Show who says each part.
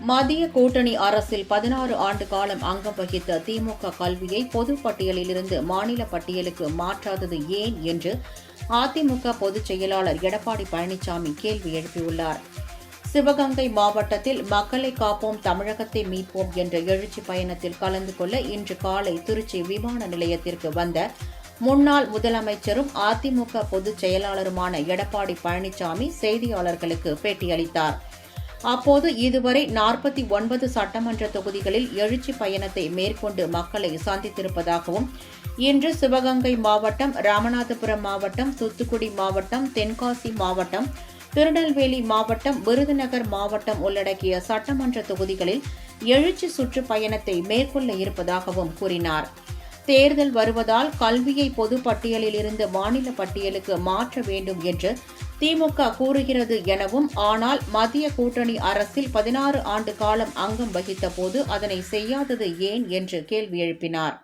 Speaker 1: மத்திய கூட்டணி அரசில் 16 ஆண்டு காலம் அங்கம் வகித்த திமுக கல்வியை பொது பட்டியலிலிருந்து மாநில பட்டியலுக்கு மாற்றாதது ஏன் என்று அதிமுக பொதுச் செயலாளர் எடப்பாடி பழனிசாமி கேள்வி எழுப்பியுள்ளார். சிவகங்கை மாவட்டத்தில் மக்களை காப்போம் தமிழகத்தை மீட்போம் என்ற எழுச்சி பயணத்தில் கலந்து கொள்ள இன்று காலை திருச்சி விமான நிலையத்திற்கு வந்த முன்னாள் முதலமைச்சரும் அதிமுக பொதுச் செயலாளருமான எடப்பாடி பழனிசாமி செய்தியாளர்களுக்கு பேட்டியளித்தார். அப்போது இதுவரை 49 சட்டமன்ற தொகுதிகளில் எழுச்சி பயணத்தை மேற்கொண்டு மக்களை சந்தித்திருப்பதாகவும், இன்று சிவகங்கை மாவட்டம், ராமநாதபுரம் மாவட்டம், தூத்துக்குடி மாவட்டம், தென்காசி மாவட்டம், திருநெல்வேலி மாவட்டம், விருதுநகர் மாவட்டம் உள்ளடக்கிய சட்டமன்ற தொகுதிகளில் எழுச்சி சுற்றுப்பயணத்தை மேற்கொள்ள இருப்பதாகவும் கூறினார். தேர்தல் வருவதால் கல்வியை பொது பட்டியலில் இருந்து மாநில பட்டியலுக்கு மாற்ற வேண்டும் என்று திமுக கூறுகிறது எனவும், ஆனால் மத்திய கூட்டணி அரசில் 16 ஆண்டு காலம் அங்கம் வகித்த போது அதனை செய்யாதது ஏன் என்று கேள்வி எழுப்பினார்.